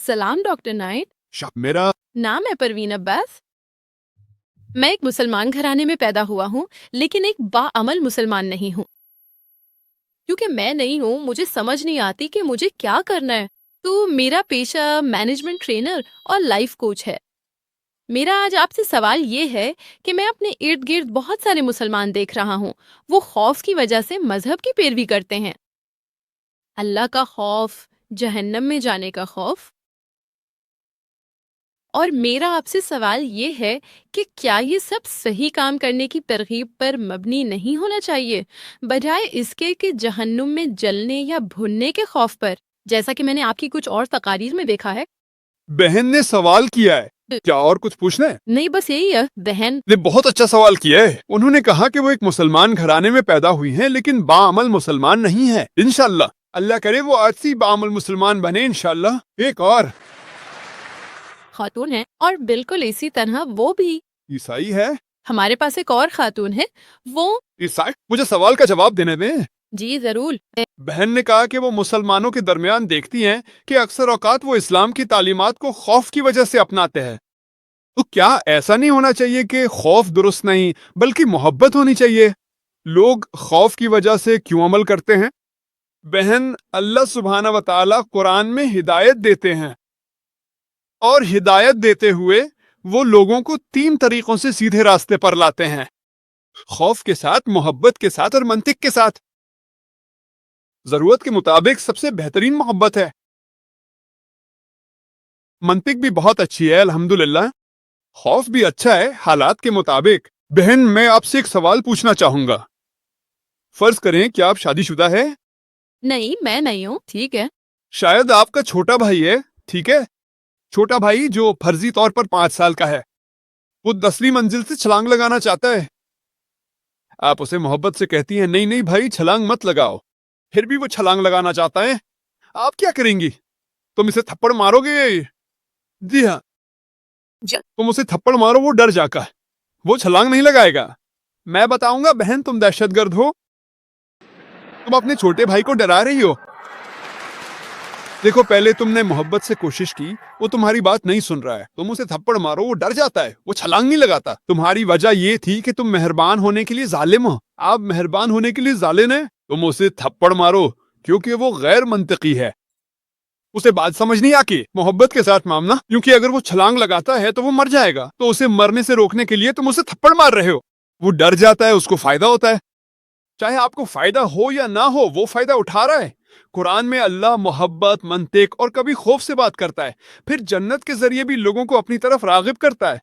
سلام doctor night. میرا نام ہے پروین عباس. میں ایک مسلمان گھرانے میں پیدا ہوا ہوں لیکن ایک باعمل مسلمان نہیں ہوں. کیونکہ میں نہیں ہوں مجھے سمجھ نہیں آتی کہ مجھے کیا کرنا ہے. تو میرا پیشہ مینجمنٹ ٹرینر اور لائف کوچ ہے. میرا آج آپ سے سوال یہ ہے کہ میں اپنے ارد گرد بہت سارے مسلمان دیکھ رہا ہوں. وہ خوف کی وجہ سے مذہب کی پیروی کرتے ہیں. اللہ کا خوف، جہنم میں جانے کا خوف. اور میرا آپ سے سوال یہ ہے کہ کیا یہ سب صحیح کام کرنے کی ترغیب پر مبنی نہیں ہونا چاہیے، بجائے اس کے کہ جہنم میں جلنے یا بھننے کے خوف پر، جیسا کہ میں نے آپ کی کچھ اور تقاریر میں دیکھا ہے؟ بہن نے سوال کیا ہے، کیا اور کچھ پوچھنا ہے؟ نہیں، بس یہی ہے بہن. نے بہت اچھا سوال کیا ہے. انہوں نے کہا کہ وہ ایک مسلمان گھرانے میں پیدا ہوئی ہیں لیکن باعمل مسلمان نہیں ہے. انشاءاللہ اللہ کرے وہ آج سے باعمل مسلمان بنے انشاءاللہ. ایک اور خاتون ہے، اور بالکل اسی طرح وہ بھی. عیسائی ہے. ہمارے پاس ایک اور خاتون ہے، وہ. عیسائی؟ مجھے سوال کا جواب دینے دیں. جی ضرور. بہن نے کہا کہ وہ مسلمانوں کے درمیان دیکھتی ہیں کہ اکثر اوقات وہ اسلام کی تعلیمات کو خوف کی وجہ سے اپناتے ہیں. تو کیا ایسا نہیں ہونا چاہیے کہ خوف درست نہیں بلکہ محبت ہونی چاہیے؟ لوگ خوف کی وجہ سے کیوں عمل کرتے ہیں؟ بہن، اللہ سبحانہ و تعالی قرآن میں ہدایت دیتے ہیں، اور ہدایت دیتے ہوئے وہ لوگوں کو 3 طریقوں سے سیدھے راستے پر لاتے ہیں: خوف کے ساتھ، محبت کے ساتھ اور منطق کے ساتھ. ضرورت کے مطابق سب سے بہترین محبت ہے. منطق بھی بہت اچھی ہے الحمدللہ. خوف بھی اچھا ہے حالات کے مطابق. بہن، میں آپ سے ایک سوال پوچھنا چاہوں گا. فرض کریں کہ آپ شادی شدہ ہے. نہیں، میں نہیں ہوں. ٹھیک ہے. شاید آپ کا چھوٹا بھائی ہے. ٹھیک ہے، چھوٹا بھائی جو فرضی طور پر 5 سال کا ہے. وہ 10ویں منزل سے چھلانگ لگانا چاہتا ہے. آپ اسے محبت سے کہتی ہیں نہیں بھائی چھلانگ مت لگاؤ. پھر بھی وہ چھلانگ لگانا چاہتا ہے. آپ کیا کریں گی؟ تم اسے تھپڑ مارو گے؟ جی ہاں، تم اسے تھپڑ مارو، وہ ڈر جا کر وہ چھلانگ نہیں لگائے گا. میں بتاؤں گا بہن تم دہشت گرد ہو. تم اپنے چھوٹے بھائی کو ڈرا رہی ہو. دیکھو، پہلے تم نے محبت سے کوشش کی، وہ تمہاری بات نہیں سن رہا ہے. تم اسے تھپڑ مارو، وہ ڈر جاتا ہے، وہ چھلانگ نہیں لگاتا. تمہاری وجہ یہ تھی کہ تم مہربان ہونے کے لیے ظالم ہو. آپ مہربان ہونے کے لیے ظالم ہیں. تم اسے تھپڑ مارو کیونکہ وہ غیر منطقی ہے. اسے بات سمجھ نہیں آتی. محبت کے ساتھ معاملہ، کیونکہ اگر وہ چھلانگ لگاتا ہے تو وہ مر جائے گا، تو اسے مرنے سے روکنے کے لیے تم اسے تھپڑ مار رہے ہو. وہ ڈر جاتا ہے، اس کو فائدہ ہوتا ہے. چاہے آپ کو فائدہ ہو یا نہ ہو، وہ فائدہ اٹھا رہا ہے. قرآن میں اللہ محبت، منطق اور کبھی خوف سے بات کرتا ہے. پھر جنت کے ذریعے بھی لوگوں کو اپنی طرف راغب کرتا ہے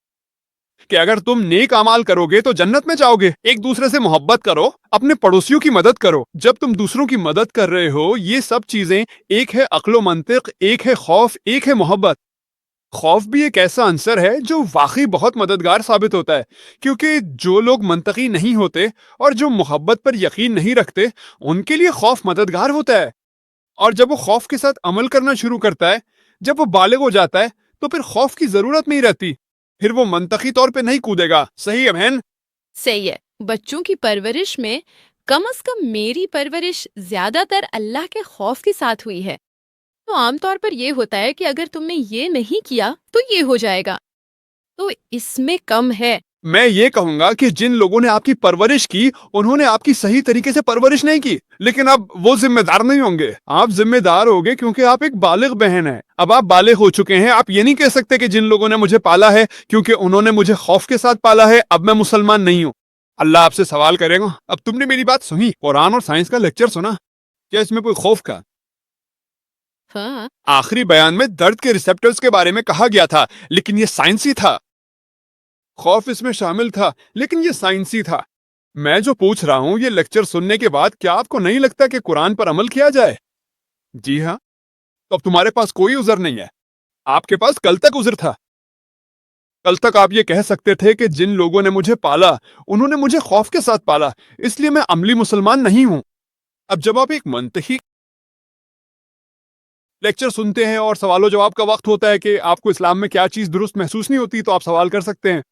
کہ اگر تم نیک اعمال کرو گے تو جنت میں جاؤ گے. ایک دوسرے سے محبت کرو، اپنے پڑوسیوں کی مدد کرو. جب تم دوسروں کی مدد کر رہے ہو، یہ سب چیزیں، ایک ہے عقل و منطق، ایک ہے خوف، ایک ہے محبت. خوف بھی ایک ایسا عنصر ہے جو واقعی بہت مددگار ثابت ہوتا ہے، کیونکہ جو لوگ منطقی نہیں ہوتے اور جو محبت پر یقین نہیں رکھتے، ان کے لیے خوف مددگار ہوتا ہے. اور جب وہ خوف کے ساتھ عمل کرنا شروع کرتا ہے، جب وہ بالغ ہو جاتا ہے، تو پھر خوف کی ضرورت نہیں رہتی. پھر وہ منطقی طور پہ نہیں کودے گا. صحیح ہے بہن؟ صحیح ہے. بچوں کی پرورش میں کم از کم میری پرورش زیادہ تر اللہ کے خوف کے ساتھ ہوئی ہے. تو عام طور پر یہ ہوتا ہے کہ اگر تم نے یہ نہیں کیا تو یہ ہو جائے گا. تو اس میں کم ہے. میں یہ کہوں گا کہ جن لوگوں نے آپ کی پرورش کی، انہوں نے آپ کی صحیح طریقے سے پرورش نہیں کی، لیکن اب وہ ذمہ دار نہیں ہوں گے. آپ ذمہ دار ہوگے کیونکہ آپ ایک بالغ بہن ہیں. اب آپ بالغ ہو چکے ہیں. آپ یہ نہیں کہہ سکتے کہ جن لوگوں نے مجھے پالا ہے کیونکہ انہوں نے مجھے خوف کے ساتھ پالا ہے، اب میں مسلمان نہیں ہوں. اللہ آپ سے سوال کرے گا. اب تم نے میری بات سنی، قرآن اور سائنس کا لیکچر سنا، کیا اس میں کوئی خوف کا؟ ہاں. آخری بیان میں درد کے ریسپٹرز کے بارے میں کہا گیا تھا، لیکن یہ سائنسی تھا. خوف اس میں شامل تھا لیکن یہ سائنسی تھا. میں جو پوچھ رہا ہوں، یہ لیکچر سننے کے بعد کیا آپ کو نہیں لگتا کہ قرآن پر عمل کیا جائے؟ جی ہاں. تو اب تمہارے پاس کوئی عذر نہیں ہے. آپ کے پاس کل تک عذر تھا. کل تک آپ یہ کہہ سکتے تھے کہ جن لوگوں نے مجھے پالا، انہوں نے مجھے خوف کے ساتھ پالا، اس لیے میں عملی مسلمان نہیں ہوں. اب جب آپ ایک منطقی لیکچر سنتے ہیں اور سوال و جواب کا وقت ہوتا ہے کہ آپ کو اسلام میں کیا چیز درست محسوس نہیں ہوتی، تو آپ سوال کر سکتے ہیں.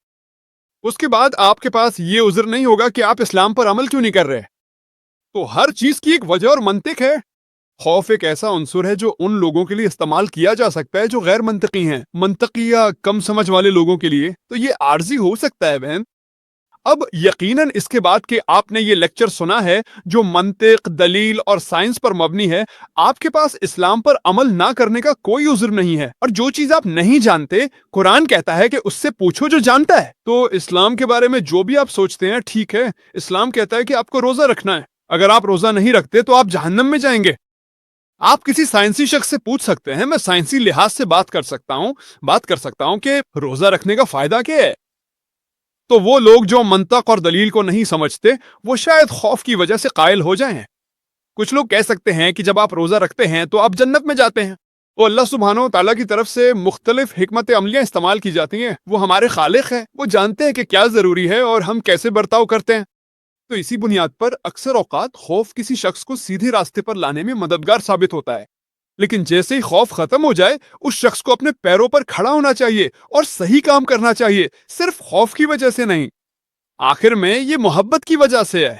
اس کے بعد آپ کے پاس یہ عذر نہیں ہوگا کہ آپ اسلام پر عمل کیوں نہیں کر رہے. تو ہر چیز کی ایک وجہ اور منطق ہے. خوف ایک ایسا عنصر ہے جو ان لوگوں کے لیے استعمال کیا جا سکتا ہے جو غیر منطقی ہیں. منطقی یا کم سمجھ والے لوگوں کے لیے تو یہ عارضی ہو سکتا ہے بہن. اب یقیناً اس کے بعد کہ آپ نے یہ لیکچر سنا ہے جو منطق، دلیل اور سائنس پر مبنی ہے، آپ کے پاس اسلام پر عمل نہ کرنے کا کوئی عذر نہیں ہے. اور جو چیز آپ نہیں جانتے، قرآن کہتا ہے کہ اس سے پوچھو جو جانتا ہے. تو اسلام کے بارے میں جو بھی آپ سوچتے ہیں ٹھیک ہے. اسلام کہتا ہے کہ آپ کو روزہ رکھنا ہے. اگر آپ روزہ نہیں رکھتے تو آپ جہنم میں جائیں گے. آپ کسی سائنسی شخص سے پوچھ سکتے ہیں، میں سائنسی لحاظ سے بات کر سکتا ہوں کہ روزہ رکھنے کا فائدہ کیا ہے. تو وہ لوگ جو منطق اور دلیل کو نہیں سمجھتے وہ شاید خوف کی وجہ سے قائل ہو جائیں. کچھ لوگ کہہ سکتے ہیں کہ جب آپ روزہ رکھتے ہیں تو آپ جنت میں جاتے ہیں. وہ اللہ سبحانہ و تعالیٰ کی طرف سے مختلف حکمت عملیاں استعمال کی جاتی ہیں. وہ ہمارے خالق ہیں، وہ جانتے ہیں کہ کیا ضروری ہے اور ہم کیسے برتاؤ کرتے ہیں. تو اسی بنیاد پر اکثر اوقات خوف کسی شخص کو سیدھے راستے پر لانے میں مددگار ثابت ہوتا ہے. لیکن جیسے ہی خوف ختم ہو جائے اس شخص کو اپنے پیروں پر کھڑا ہونا چاہیے اور صحیح کام کرنا چاہیے، صرف خوف کی وجہ سے نہیں. آخر میں یہ محبت کی وجہ سے ہے.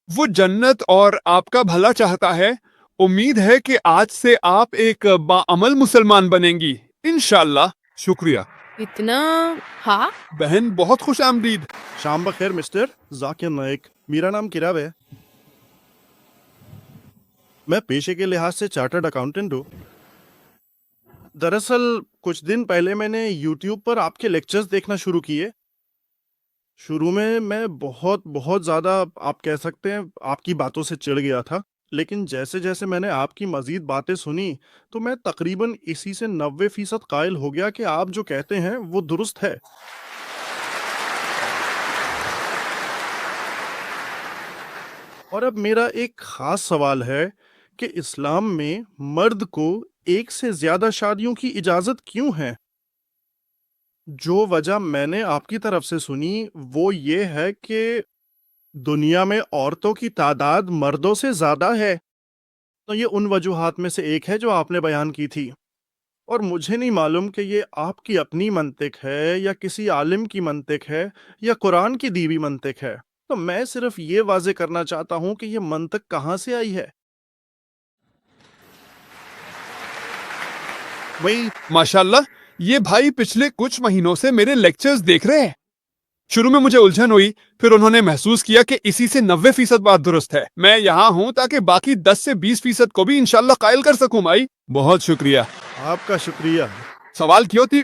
وہ جنت اور آپ کا بھلا چاہتا ہے. امید ہے کہ آج سے آپ ایک باعمل مسلمان بنیں گی انشاءاللہ. شکریہ اتنا؟ ہاں. بہن، بہت خوش آمدید. شام بخیر مسٹر ذاکر نائک. میرا نام کراو ہے. میں پیشے کے لحاظ سے چارٹرڈ اکاؤنٹنٹ ہوں. دراصل کچھ دن پہلے میں نے یوٹیوب پر آپ کے لیکچرز دیکھنا شروع کیے. شروع میں بہت زیادہ آپ کہہ سکتے ہیں آپ کی باتوں سے چڑ گیا تھا، لیکن جیسے جیسے میں نے آپ کی مزید باتیں سنی تو میں تقریباً اسی سے 90% قائل ہو گیا کہ آپ جو کہتے ہیں وہ درست ہے. اور اب میرا ایک خاص سوال ہے کہ اسلام میں مرد کو ایک سے زیادہ شادیوں کی اجازت کیوں ہے؟ جو وجہ میں نے آپ کی طرف سے سنی وہ یہ ہے کہ دنیا میں عورتوں کی تعداد مردوں سے زیادہ ہے. تو یہ ان وجوہات میں سے ایک ہے جو آپ نے بیان کی تھی، اور مجھے نہیں معلوم کہ یہ آپ کی اپنی منطق ہے یا کسی عالم کی منطق ہے یا قرآن کی دی ہوئی منطق ہے. تو میں صرف یہ واضح کرنا چاہتا ہوں کہ یہ منطق کہاں سے آئی ہے. وہی ماشاءاللہ، یہ بھائی پچھلے کچھ مہینوں سے میرے لیکچرز دیکھ رہے ہیں. شروع میں مجھے الجھن ہوئی، پھر انہوں نے محسوس کیا کہ اسی سے 90% بات درست ہے. میں یہاں ہوں تاکہ باقی 10 سے 20% کو بھی انشاءاللہ قائل کر سکوں. بھائی بہت شکریہ. آپ کا شکریہ. سوال کیوں تھی؟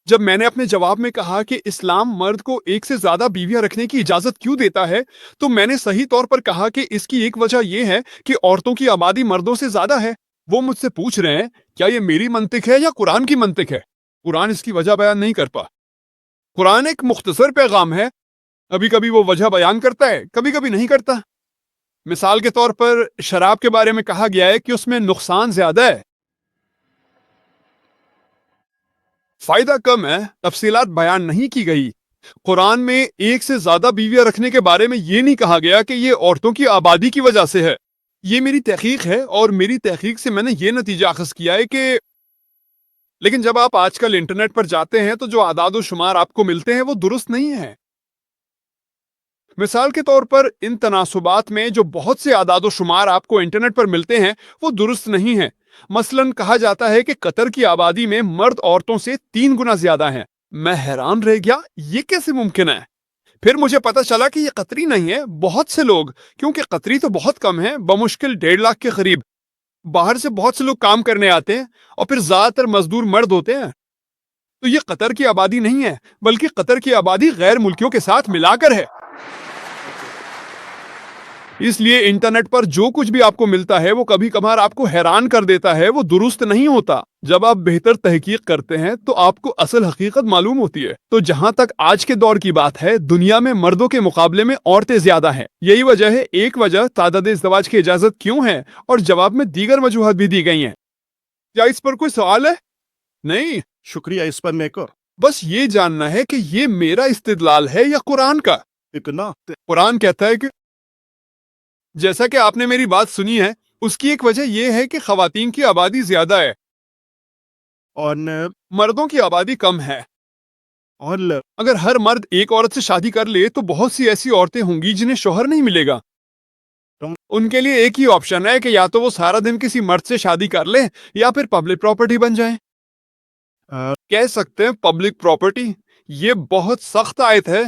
جب میں نے اپنے جواب میں کہا کہ اسلام مرد کو ایک سے زیادہ بیویاں رکھنے کی اجازت کیوں دیتا ہے، تو میں نے صحیح طور پر کہا کہ اس کی ایک وجہ یہ ہے کہ عورتوں کی آبادی مردوں سے زیادہ ہے. وہ مجھ سے پوچھ رہے ہیں کیا یہ میری منطق ہے یا قرآن کی منطق ہے. قرآن اس کی وجہ بیان نہیں کرتا. قرآن ایک مختصر پیغام ہے. کبھی کبھی وہ وجہ بیان کرتا ہے، کبھی کبھی نہیں کرتا. مثال کے طور پر شراب کے بارے میں کہا گیا ہے کہ اس میں نقصان زیادہ ہے، فائدہ کم ہے. تفصیلات بیان نہیں کی گئی. قرآن میں ایک سے زیادہ بیویاں رکھنے کے بارے میں یہ نہیں کہا گیا کہ یہ عورتوں کی آبادی کی وجہ سے ہے. یہ میری تحقیق ہے اور میری تحقیق سے میں نے یہ نتیجہ اخذ کیا ہے کہ لیکن جب آپ آج کل انٹرنیٹ پر جاتے ہیں تو جو اعداد و شمار آپ کو ملتے ہیں وہ درست نہیں ہیں. مثال کے طور پر ان تناسبات میں جو بہت سے اعداد و شمار آپ کو انٹرنیٹ پر ملتے ہیں وہ درست نہیں ہیں. مثلاً کہا جاتا ہے کہ قطر کی آبادی میں مرد عورتوں سے 3 گنا زیادہ ہیں. میں حیران رہ گیا، یہ کیسے ممکن ہے؟ پھر مجھے پتا چلا کہ یہ قطری نہیں ہے، بہت سے لوگ، کیونکہ قطری تو بہت کم ہیں، بمشکل 1.5 لاکھ کے قریب. باہر سے بہت سے لوگ کام کرنے آتے ہیں اور پھر زیادہ تر مزدور مرد ہوتے ہیں. تو یہ قطر کی آبادی نہیں ہے، بلکہ قطر کی آبادی غیر ملکیوں کے ساتھ ملا کر ہے. اس لیے انٹرنیٹ پر جو کچھ بھی آپ کو ملتا ہے وہ کبھی کبھار آپ کو حیران کر دیتا ہے، وہ درست نہیں ہوتا. جب آپ بہتر تحقیق کرتے ہیں تو آپ کو اصل حقیقت معلوم ہوتی ہے. تو جہاں تک آج کے دور کی بات ہے، دنیا میں مردوں کے مقابلے میں عورتیں زیادہ ہیں. یہی وجہ ہے. ایک وجہ تعداد ازدواج کی اجازت کیوں ہے، اور جواب میں دیگر وجوہات بھی دی گئی ہیں. کیا اس پر کوئی سوال ہے؟ نہیں؟ شکریہ. اس پر میں ایک اور بس یہ جاننا ہے کہ یہ میرا استدلال ہے یا قرآن کا. اتنا قرآن کہتا ہے کہ جیسا کہ آپ نے میری بات سنی ہے، اس کی ایک وجہ یہ ہے کہ خواتین کی آبادی زیادہ ہے اور مردوں کی آبادی کم ہے. اگر ہر مرد ایک عورت سے شادی کر لے تو بہت سی ایسی عورتیں ہوں گی جنہیں شوہر نہیں ملے گا. ان کے لیے ایک ہی آپشن ہے کہ یا تو وہ سارا دن کسی مرد سے شادی کر لیں یا پھر پبلک پراپرٹی بن جائیں. کہہ سکتے ہیں پبلک پراپرٹی. یہ بہت سخت آیت ہے.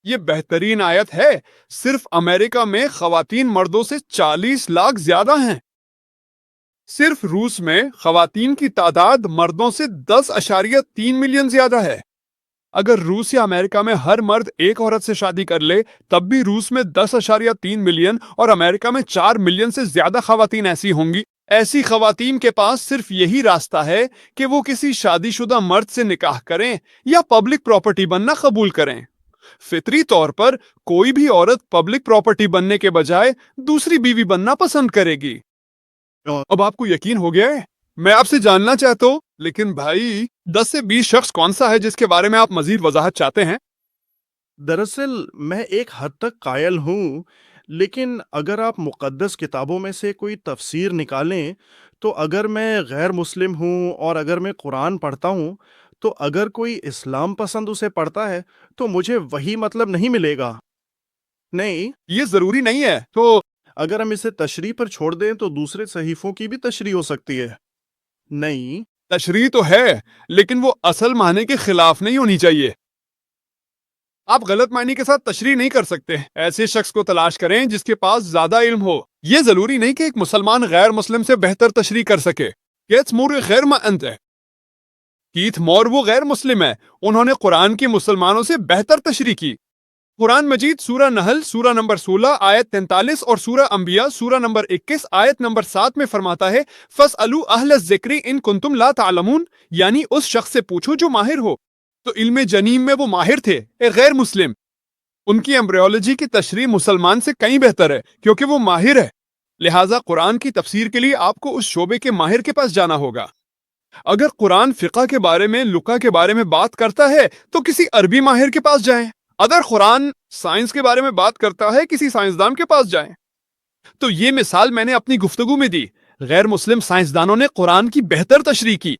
یہ بہترین آیت ہے. صرف امریکہ میں خواتین مردوں سے 40 لاکھ زیادہ ہیں. صرف روس میں خواتین کی تعداد مردوں سے 10.3 ملین زیادہ ہے. اگر روس یا امریکہ میں ہر مرد ایک عورت سے شادی کر لے تب بھی روس میں 10.3 ملین اور امریکہ میں 4 ملین سے زیادہ خواتین ایسی ہوں گی. ایسی خواتین کے پاس صرف یہی راستہ ہے کہ وہ کسی شادی شدہ مرد سے نکاح کریں یا پبلک پراپرٹی بننا قبول کریں. فطری طور پر کوئی بھی عورت پبلک پراپرٹی بننے کے بجائے دوسری بیوی بننا پسند کرے گی. اب آپ کو یقین ہو گیا ہے؟ میں آپ سے جاننا چاہتا ہوں لیکن بھائی 10 سے 20 شخص کون سا ہے جس کے بارے میں آپ مزید وضاحت چاہتے ہیں؟ دراصل میں ایک حد تک قائل ہوں، لیکن اگر آپ مقدس کتابوں میں سے کوئی تفسیر نکالیں تو اگر میں غیر مسلم ہوں اور اگر میں قرآن پڑھتا ہوں تو اگر کوئی اسلام پسند اسے پڑھتا ہے تو مجھے وہی مطلب نہیں ملے گا. نہیں، یہ ضروری نہیں ہے. تو اگر ہم اسے تشریح پر چھوڑ دیں تو دوسرے صحیفوں کی بھی تشریح ہو سکتی ہے. نہیں، تشریح تو ہے لیکن وہ اصل معنی کے خلاف نہیں ہونی چاہیے. آپ غلط معنی کے ساتھ تشریح نہیں کر سکتے. ایسے شخص کو تلاش کریں جس کے پاس زیادہ علم ہو. یہ ضروری نہیں کہ ایک مسلمان غیر مسلم سے بہتر تشریح کر سکے. کیتھ مور غیر مأنت ہے. کیتھ مور وہ غیر مسلم ہے. انہوں نے قرآن کی مسلمانوں سے بہتر تشریح کی. قرآن مجید سورہ نحل سورہ نمبر 16 آیت 43 اور سورہ انبیاء سورہ نمبر 21 آیت نمبر 7 میں فرماتا ہے فَاسْأَلُوا أَهْلَ الذِّكْرِ إِن كُنتُمْ لَا تَعْلَمُونَ، یعنی اس شخص سے پوچھو جو ماہر ہو. تو علم جنین میں وہ ماہر تھے، ایک غیر مسلم. ان کی ایمبریولوجی کی تشریح مسلمان سے کہیں بہتر ہے کیونکہ وہ ماہر ہے. لہٰذا قرآن کی تفسیر کے لیے آپ کو اس شعبے کے ماہر کے پاس جانا ہوگا. اگر قرآن فقہ کے بارے میں لقا کے بارے میں بات کرتا ہے تو کسی عربی ماہر کے پاس جائیں. اگر قرآن سائنس کے بارے میں بات کرتا ہے کسی سائنسدان کے پاس جائیں. تو یہ مثال میں نے اپنی گفتگو میں دی. غیر مسلم سائنسدانوں نے قرآن کی بہتر تشریح کی.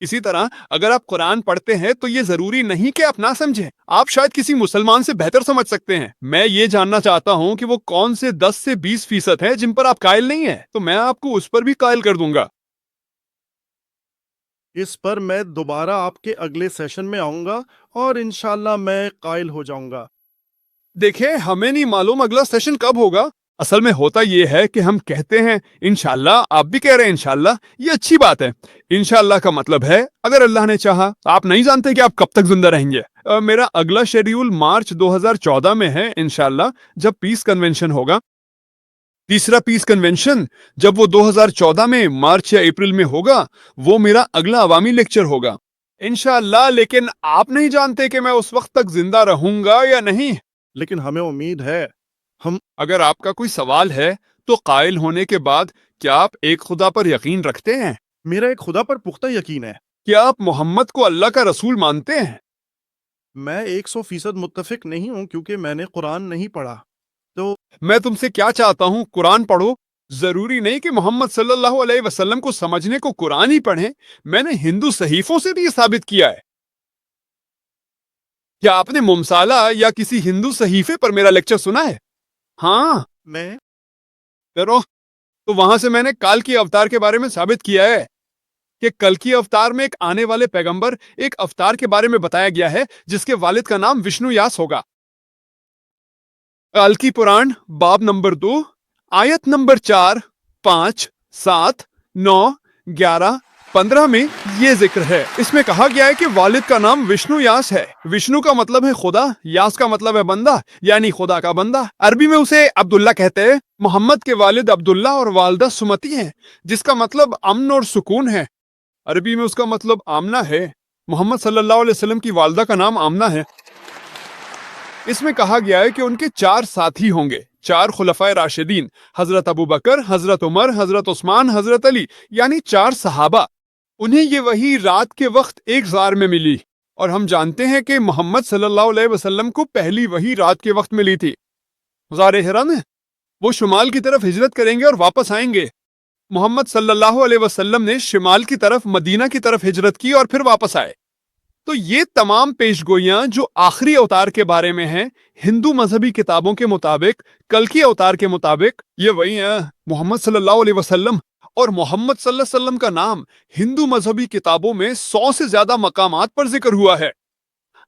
اسی طرح اگر آپ قرآن پڑھتے ہیں تو یہ ضروری نہیں کہ آپ نہ سمجھیں. آپ شاید کسی مسلمان سے بہتر سمجھ سکتے ہیں. میں یہ جاننا چاہتا ہوں کہ وہ کون سے 10 سے 20% ہیں جن پر آپ قائل نہیں ہیں، تو میں آپ کو اس پر بھی قائل کر دوں گا. اس پر میں دوبارہ آپ کے اگلے سیشن میں آؤں گا اور انشاءاللہ میں قائل ہو جاؤں گا. دیکھیں ہمیں نہیں معلوم اگلا سیشن کب ہوگا. اصل میں ہوتا یہ ہے کہ ہم کہتے ہیں انشاءاللہ، آپ بھی کہہ رہے ہیں انشاءاللہ. یہ اچھی بات ہے. انشاءاللہ کا مطلب ہے اگر اللہ نے چاہا. آپ نہیں جانتے کہ آپ کب تک زندہ رہیں گے. میرا اگلا شیڈیول مارچ 2014 میں ہے انشاءاللہ، جب پیس کنونشن ہوگا. تیسرا پیس کنونشن جب وہ 2014 میں مارچ یا اپریل میں ہوگا، وہ میرا اگلا عوامی لیکچر ہوگا انشاءاللہ. لیکن آپ نہیں جانتے کہ میں اس وقت تک زندہ رہوں گا یا نہیں. لیکن ہمیں امید ہے. اگر آپ کا کوئی سوال ہے تو قائل ہونے کے بعد کیا آپ ایک خدا پر یقین رکھتے ہیں؟ میرا ایک خدا پر پختہ یقین ہے. کیا آپ محمد کو اللہ کا رسول مانتے ہیں؟ میں 100% متفق نہیں ہوں کیونکہ میں نے قرآن نہیں پڑھا. تو میں تم سے کیا چاہتا ہوں، قرآن پڑھو. ضروری نہیں کہ محمد صلی اللہ علیہ وسلم کو سمجھنے کو قرآن ہی پڑھیں. میں نے ہندو صحیفوں سے بھی یہ ثابت کیا ہے. کیا آپ نے ممثالہ یا کسی ہندو صحیفے پر میرا لیکچر سنا ہے؟ ہاں میں کرو. تو وہاں سے میں نے کال کی اوتار کے بارے میں ثابت کیا ہے کہ کل کی اوتار میں ایک آنے والے پیغمبر، ایک اوتار کے بارے میں بتایا گیا ہے جس کے والد کا نام وشنو یاس ہوگا. کالکی پران باب نمبر 2 آیت نمبر 4 5 7 9 11 15 میں یہ ذکر ہے. اس میں کہا گیا ہے کہ والد کا نام وشنو یاس ہے. وشنو کا مطلب ہے خدا، یاس کا مطلب ہے بندہ، یعنی خدا کا بندہ. عربی میں اسے عبداللہ کہتے ہیں. محمد کے والد عبداللہ اور والدہ سمتی ہیں، جس کا مطلب امن اور سکون ہے. عربی میں اس کا مطلب آمنہ ہے. محمد صلی اللہ علیہ وسلم کی والدہ کا نام آمنہ ہے. اس میں کہا گیا ہے کہ ان کے 4 ساتھی ہوں گے، 4 خلفائے راشدین، حضرت ابو بکر، حضرت عمر، حضرت عثمان، حضرت علی، یعنی 4 صحابہ. انہیں یہ وحی رات کے وقت ایک غار میں ملی، اور ہم جانتے ہیں کہ محمد صلی اللہ علیہ وسلم کو پہلی وحی رات کے وقت ملی تھی. غار حرا میں وہ شمال کی طرف ہجرت کریں گے اور واپس آئیں گے. محمد صلی اللہ علیہ وسلم نے شمال کی طرف مدینہ کی طرف ہجرت کی اور پھر واپس آئے. تو یہ تمام پیشگوئیاں جو آخری اوتار کے بارے میں ہیں ہندو مذہبی کتابوں کے مطابق، کلکی اوتار کے مطابق، یہ وہی ہیں محمد صلی اللہ علیہ وسلم، اور محمد صلی اللہ علیہ وسلم کا نام ہندو مذہبی کتابوں میں 100 سے زیادہ مقامات پر ذکر ہوا ہے۔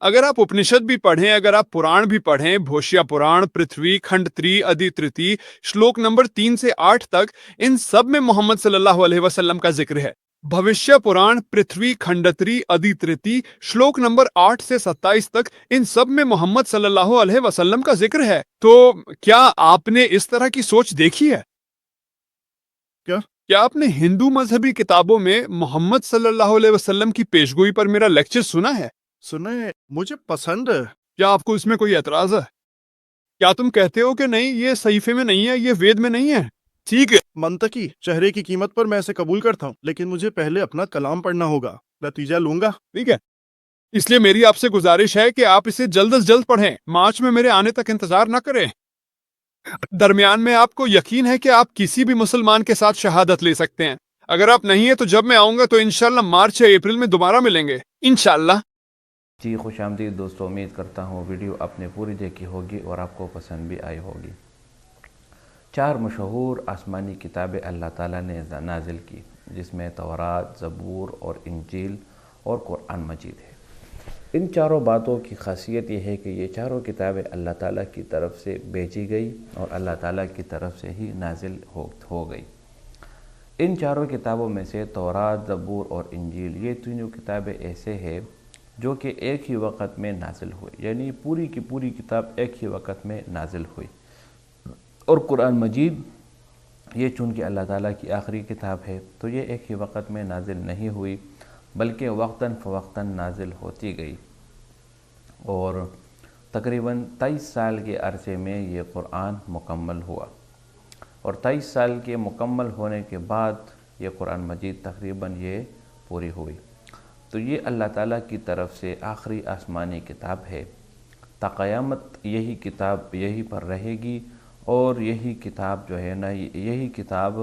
اگر آپ اپنشد بھی پڑھیں، اگر آپ پران بھی پڑھیں، بھوشیا پران، پرتھوی کھنڈ 3 ادی ترتی، شلوک نمبر 3 سے 8 تک، ان سب میں محمد صلی اللہ علیہ وسلم کا ذکر ہے۔ بھوشیہ پران، پرتھوی کھنڈ 3 ادی ترتی، شلوک نمبر 8 سے 27 تک، ان سب میں محمد صلی اللہ علیہ وسلم کا ذکر ہے۔ تو کیا آپ نے اس طرح کی سوچ دیکھی ہے؟ کیا آپ نے ہندو مذہبی کتابوں میں محمد صلی اللہ علیہ وسلم کی پیشگوئی پر میرا لیکچر سنا ہے؟ سنے، مجھے پسند ہے۔ کیا آپ کو اس میں کوئی اعتراض ہے؟ کیا تم کہتے ہو کہ نہیں، یہ صحیفے میں نہیں ہے، یہ وید میں نہیں ہے؟ ٹھیک ہے، منطقی چہرے کی قیمت پر میں اسے قبول کرتا ہوں، لیکن مجھے پہلے اپنا کلام پڑھنا ہوگا، نتیجہ لوں گا۔ ٹھیک ہے، اس لیے میری آپ سے گزارش ہے کہ آپ اسے جلد از جلد پڑھیں، مارچ میں میرے آنے تک انتظار نہ کریں۔ درمیان میں آپ کو یقین ہے کہ آپ کسی بھی مسلمان کے ساتھ شہادت لے سکتے ہیں۔ اگر آپ نہیں ہیں تو جب میں آؤں گا تو انشاءاللہ مارچ یا اپریل میں دوبارہ ملیں گے انشاءاللہ۔ جی خوش آمدید دوستو، امید کرتا ہوں ویڈیو آپ نے پوری دیکھی ہوگی اور آپ کو پسند بھی آئی ہوگی۔ 4 مشہور آسمانی کتابیں اللہ تعالیٰ نے نازل کی، جس میں تورات، زبور اور انجیل اور قرآن مجید ہے۔ ان چاروں باتوں کی خاصیت یہ ہے کہ یہ چاروں کتابیں اللہ تعالیٰ کی طرف سے بھیجی گئی اور اللہ تعالیٰ کی طرف سے ہی نازل ہو گئی۔ ان چاروں کتابوں میں سے تورات، زبور اور انجیل، یہ تینوں کتابیں ایسے ہیں جو کہ ایک ہی وقت میں نازل ہوئی، یعنی پوری کی پوری کتاب ایک ہی وقت میں نازل ہوئی۔ اور قرآن مجید یہ چونکہ اللہ تعالیٰ کی آخری کتاب ہے تو یہ ایک ہی وقت میں نازل نہیں ہوئی، بلکہ وقتاً فوقتاً نازل ہوتی گئی، اور تقریباً 23 سال کے عرصے میں یہ قرآن مکمل ہوا، اور 23 سال کے مکمل ہونے کے بعد یہ قرآن مجید تقریباً یہ پوری ہوئی۔ تو یہ اللہ تعالیٰ کی طرف سے آخری آسمانی کتاب ہے۔ تا قیامت یہی کتاب یہی پر رہے گی، اور یہی کتاب جو ہے نا، یہی کتاب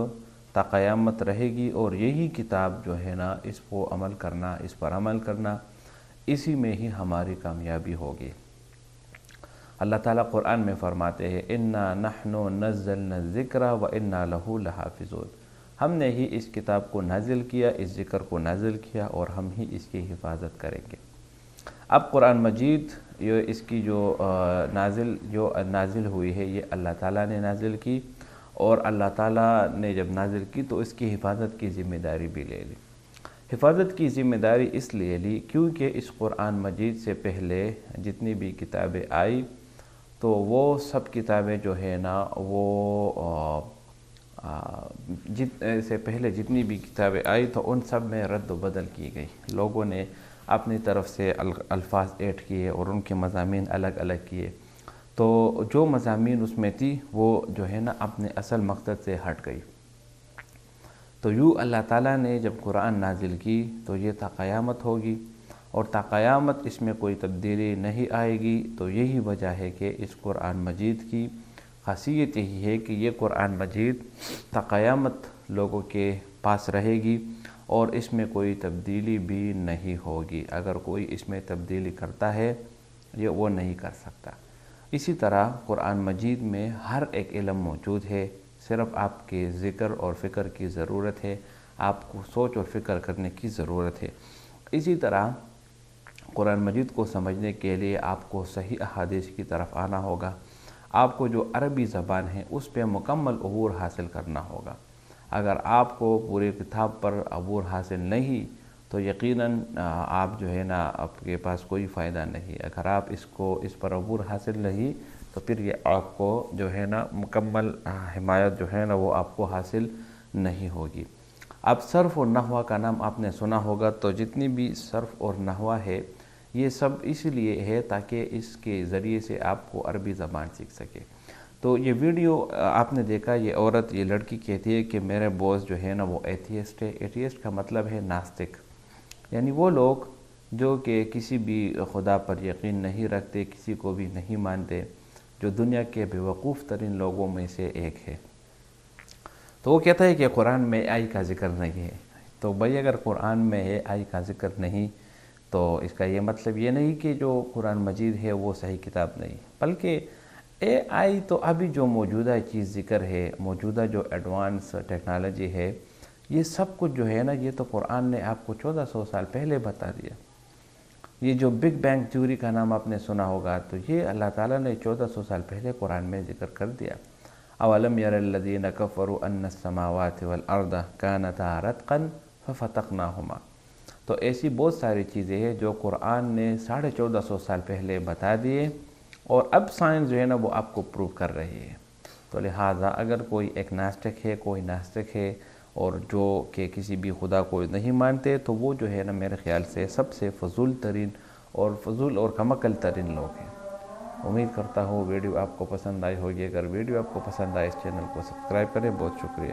تا قیامت رہے گی، اور یہی کتاب جو ہے نا، اس کو عمل کرنا، اس پر عمل کرنا، اسی میں ہی ہماری کامیابی ہوگی۔ اللہ تعالیٰ قرآن میں فرماتے ہیں اِنَّا نَحْنُ نَزَّلْنَا الذِّكْرَ وَإِنَّا لَهُ لَحَافِظُونَ، ہم نے ہی اس کتاب کو نازل کیا، اس ذکر کو نازل کیا، اور ہم ہی اس کی حفاظت کریں گے۔ اب قرآن مجید اس کی جو نازل ہوئی ہے، یہ اللہ تعالیٰ نے نازل کی، اور اللہ تعالیٰ نے جب نازل کی تو اس کی حفاظت کی ذمہ داری بھی لے لی۔ حفاظت کی ذمہ داری اس لیے لی کیونکہ اس قرآن مجید سے پہلے جتنی بھی کتابیں آئی تو وہ سب کتابیں جو ہے نا، وہ سے پہلے جتنی بھی کتابیں آئی تو ان سب میں رد و بدل کی گئی، لوگوں نے اپنی طرف سے الفاظ ایڈ کیے اور ان کے مضامین الگ الگ کیے، تو جو مضامین اس میں تھی وہ جو ہے نا اپنے اصل مقصد سے ہٹ گئی۔ تو یوں اللہ تعالیٰ نے جب قرآن نازل کی تو یہ تا قیامت ہوگی، اور تا قیامت اس میں کوئی تبدیلی نہیں آئے گی۔ تو یہی وجہ ہے کہ اس قرآن مجید کی خاصیت یہی ہے کہ یہ قرآن مجید تا قیامت لوگوں کے پاس رہے گی، اور اس میں کوئی تبدیلی بھی نہیں ہوگی۔ اگر کوئی اس میں تبدیلی کرتا ہے یہ وہ نہیں کر سکتا۔ اسی طرح قرآن مجید میں ہر ایک علم موجود ہے، صرف آپ کے ذکر اور فکر کی ضرورت ہے، آپ کو سوچ اور فکر کرنے کی ضرورت ہے۔ اسی طرح قرآن مجید کو سمجھنے کے لیے آپ کو صحیح احادیث کی طرف آنا ہوگا، آپ کو جو عربی زبان ہے اس پہ مکمل عبور حاصل کرنا ہوگا۔ اگر آپ کو پورے کتاب پر عبور حاصل نہیں تو یقیناً آپ جو ہے نا، آپ کے پاس کوئی فائدہ نہیں۔ اگر آپ اس پر عبور حاصل نہیں تو پھر یہ آپ کو جو ہے نا مکمل حمایت جو ہے نا وہ آپ کو حاصل نہیں ہوگی۔ اب صرف اور نحو کا نام آپ نے سنا ہوگا، تو جتنی بھی صرف اور نحو ہے یہ سب اس لیے ہے تاکہ اس کے ذریعے سے آپ کو عربی زبان سیکھ سکے۔ تو یہ ویڈیو آپ نے دیکھا، یہ عورت، یہ لڑکی کہتی ہے کہ میرے باس جو ہے نا وہ ایتھیسٹ ہے۔ ایتھیسٹ کا مطلب ہے ناستک، یعنی وہ لوگ جو کہ کسی بھی خدا پر یقین نہیں رکھتے، کسی کو بھی نہیں مانتے، جو دنیا کے بیوقوف ترین لوگوں میں سے ایک ہے۔ تو وہ کہتا ہے کہ قرآن میں آئی کا ذکر نہیں ہے۔ تو بھائی اگر قرآن میں آئی کا ذکر نہیں تو اس کا یہ مطلب یہ نہیں کہ جو قرآن مجید ہے وہ صحیح کتاب نہیں، بلکہ اے آئی تو ابھی جو موجودہ چیز ذکر ہے، موجودہ جو ایڈوانس ٹیکنالوجی ہے، یہ سب کچھ جو ہے نا، یہ تو قرآن نے آپ کو 1400 سال پہلے بتا دیا۔ یہ جو بگ بینگ تھیوری کا نام آپ نے سنا ہوگا، تو یہ اللہ تعالیٰ نے 1400 سال پہلے قرآن میں ذکر کر دیا۔ اولم یر الذین کفروا ان السماوات والارض کانتا رتقا ففتقناہما۔ تو ایسی بہت ساری چیزیں ہیں جو قرآن نے 1450 سال پہلے بتا دیے، اور اب سائنس جو ہے نا وہ آپ کو پروو کر رہی ہے۔ تو لہٰذا اگر کوئی ایک ناستک ہے، کوئی ناستک ہے، اور جو کہ کسی بھی خدا کو نہیں مانتے، تو وہ جو ہے نا میرے خیال سے سب سے فضول ترین اور فضول اور کمعقل ترین لوگ ہیں۔ امید کرتا ہوں ویڈیو آپ کو پسند آئی ہوگی۔ اگر ویڈیو آپ کو پسند آئے اس چینل کو سبسکرائب کریں۔ بہت شکریہ۔